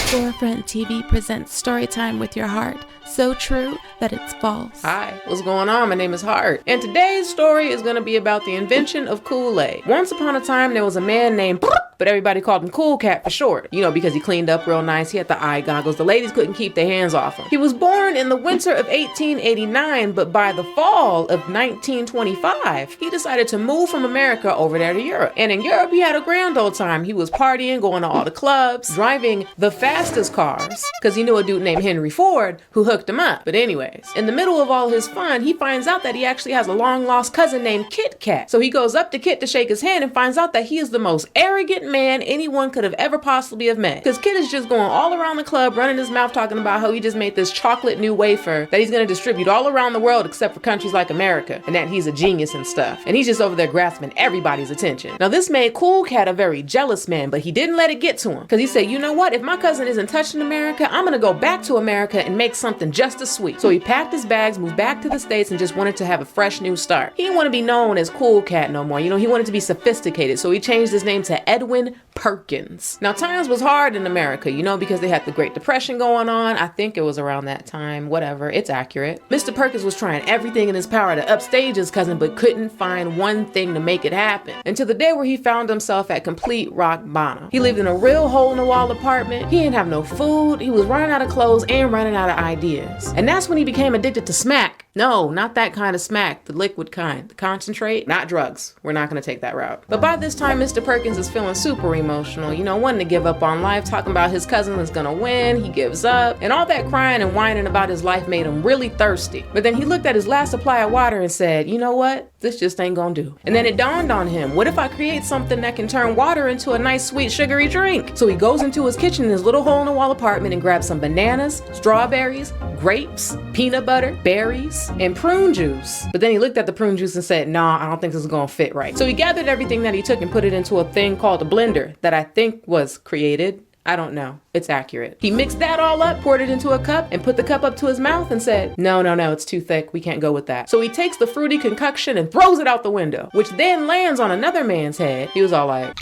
Forefront TV presents Storytime with Your Heart. So true that it's false. Hi, what's going on? My name is Hart, and today's story is going to be about the invention of Kool Aid. Once upon a time, there was a man named but everybody called him Cool Cat for short. You know, because he cleaned up real nice. He had the eye goggles. The ladies couldn't keep their hands off him. He was born in the winter of 1889, but by the fall of 1925, he decided to move from America over there to Europe. And in Europe, he had a grand old time. He was partying, going to all the clubs, driving the fastest cars, because he knew a dude named Henry Ford who hooked him up. But anyways, in the middle of all his fun, he finds out that he actually has a long-lost cousin named Kit Kat. So he goes up to Kit to shake his hand and finds out that he is the most arrogant man anyone could have ever possibly have met. Because Kit is just going all around the club, running his mouth, talking about how he just made this chocolate new wafer that he's going to distribute all around the world except for countries like America, and that he's a genius and stuff. And he's just over there grasping everybody's attention. Now this made Cool Cat a very jealous man, but he didn't let it get to him. Because he said, you know what? If my cousin isn't touching America, I'm going to go back to America and make something just as sweet. So he packed his bags, moved back to the States, and just wanted to have a fresh new start. He didn't want to be known as Cool Cat no more. You know, he wanted to be sophisticated. So he changed his name to Edwin Perkins. Now times was hard in America, you know, because they had the Great Depression going on. I think it was around that time, whatever, it's accurate. Mr. Perkins was trying everything in his power to upstage his cousin, but couldn't find one thing to make it happen. Until the day where he found himself at complete rock bottom. He lived in a real hole-in-the-wall apartment. He didn't have no food. He was running out of clothes and running out of ideas. And that's when he became addicted to smack. No, not that kind of smack, the liquid kind. The concentrate, not drugs. We're not gonna take that route. But by this time, Mr. Perkins is feeling super emotional, you know, wanting to give up on life, talking about his cousin is gonna win, he gives up, and all that crying and whining about his life made him really thirsty. But then he looked at his last supply of water and said, you know what? This just ain't gonna do. And then it dawned on him, what if I create something that can turn water into a nice, sweet, sugary drink? So he goes into his kitchen in his little hole-in-the-wall apartment and grabs some bananas, strawberries, grapes, peanut butter, berries, and prune juice. But then he looked at the prune juice and said, nah, I don't think this is gonna fit right. So he gathered everything that he took and put it into a thing called a blender that I think was created. I don't know. It's accurate. He mixed that all up, poured it into a cup, and put the cup up to his mouth and said, no, it's too thick. We can't go with that. So he takes the fruity concoction and throws it out the window, which then lands on another man's head. He was all like,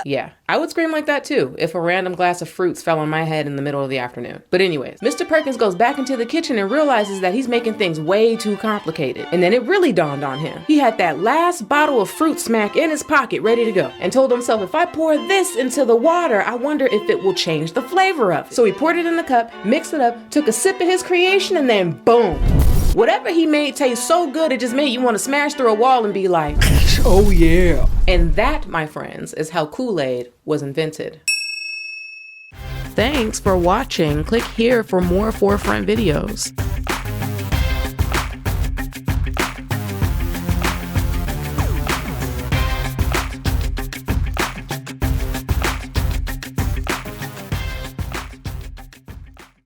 yeah, I would scream like that too if a random glass of fruits fell on my head in the middle of the afternoon. But anyways, Mr. Perkins goes back into the kitchen and realizes that he's making things way too complicated. And then it really dawned on him. He had that last bottle of fruit smack in his pocket ready to go and told himself, if I pour this into the water, I wonder if it will change the flavor of it. So he poured it in the cup, mixed it up, took a sip of his creation, and then boom. Whatever he made tastes so good, it just made you want to smash through a wall and be like, oh yeah. And that, my friends, is how Kool Aid was invented. Thanks for watching. Click here for more Forefront videos.